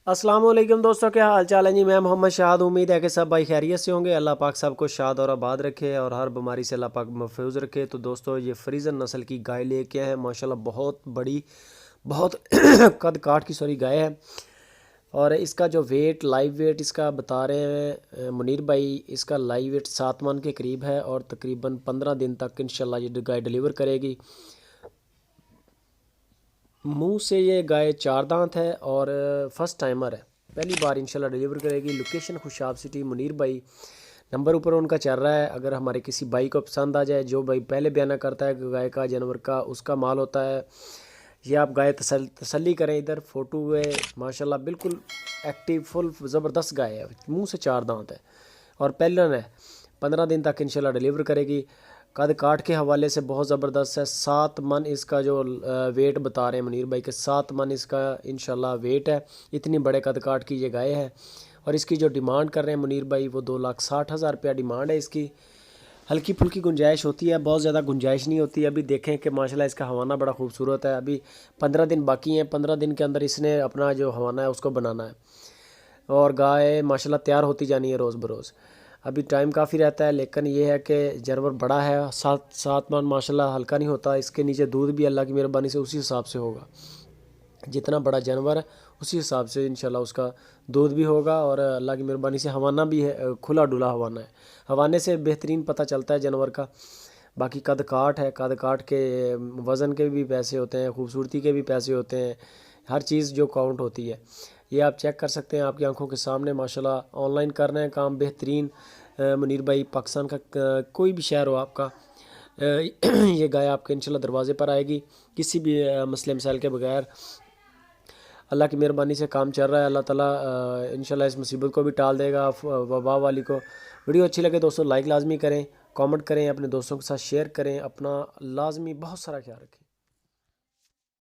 अस्सलाम वालेकुम दोस्तों, क्या हाल चाल है जी। मैं मोहम्मद शाद। उम्मीद है कि सब भाई खैरियत से होंगे। अल्लाह पाक सबको शाद और आबाद रखे और हर बीमारी से अल्लाह पाक महफूज रखे। तो दोस्तों, ये फ्रीजन नस्ल की गाय लेके आए हैं। माशाल्लाह बहुत बड़ी, बहुत कद काठ की सॉरी गाय है। और इसका जो वेट, लाइव वेट इसका बता रहे हैं मुनीर भाई, इसका लाइव वेट 7 मन के करीब है और तकरीबन 15 दिन तक इंशाल्लाह ये गाय डिलीवर करेगी। मुंह से ये गाय 4 दांत है और फर्स्ट टाइमर है, पहली बार इंशाल्लाह डिलीवर करेगी। लोकेशन खुशाब सिटी, मुनीर भाई नंबर ऊपर उनका चल रहा है। अगर हमारे किसी भाई को पसंद आ जाए, जो भाई पहले बयाना करता है गाय का, जानवर का, उसका माल होता है, ये आप गाय तसल्ली करें। इधर फ़ोटो है माशाल्लाह, बिल्कुल एक्टिव, फुल ज़बरदस्त गाय है। मुंह से 4 दांत है और पहलन है। 15 दिन तक इंशाल्लाह डिलीवर करेगी। कद काठ के हवाले से बहुत ज़बरदस्त है। 7 मन इसका जो वेट बता रहे हैं मुनीर भाई के, 7 मन इसका इंशाल्लाह वेट है। इतनी बड़े कद काठ की ये गाय है। और इसकी जो डिमांड कर रहे हैं मुनीर भाई, वो 2,60,000 रुपया डिमांड है इसकी। हल्की फुल्की गुंजाइश होती है, बहुत ज़्यादा गुंजाइश नहीं होती। अभी देखें कि माशाल्लाह इसका हवाना बड़ा खूबसूरत है। अभी 15 दिन बाकी हैं। 15 दिन के अंदर इसने अपना जो हवाना है उसको बनाना है और गाय माशाल्लाह तैयार होती जानी है रोज़ बरोज़। अभी टाइम काफ़ी रहता है, लेकिन ये है कि जानवर बड़ा है। 7 मन माशाल्लाह हल्का नहीं होता। इसके नीचे दूध भी अल्लाह की मेहरबानी से उसी हिसाब से होगा। जितना बड़ा जानवर है उसी हिसाब से इंशाल्लाह उसका दूध भी होगा और अल्लाह की मेहरबानी से हवाना भी है, खुला डुला हवाना है। हवाने से बेहतरीन पता चलता है जानवर का। बाकी कद काठ है, कद काठ के वज़न के भी पैसे होते हैं, खूबसूरती के भी पैसे होते हैं। हर चीज़ जो काउंट होती है, ये आप चेक कर सकते हैं आपकी आंखों के सामने। माशाल्लाह ऑनलाइन कर रहे हैं काम बेहतरीन। मुनीर भाई पाकिस्तान का कोई भी शहर हो आपका, ये गाय आपके इंशाल्लाह दरवाज़े पर आएगी किसी भी मसले मसाइल के बगैर। अल्लाह की मेहरबानी से काम चल रहा है। अल्लाह ताला इंशाल्लाह इस मुसीबत को भी टाल देगा, वबा वाली को। वीडियो अच्छी लगे दोस्तों लाइक लाजमी करें, कमेंट करें, अपने दोस्तों के साथ शेयर करें। अपना लाजमी बहुत सारा ख्याल रखें।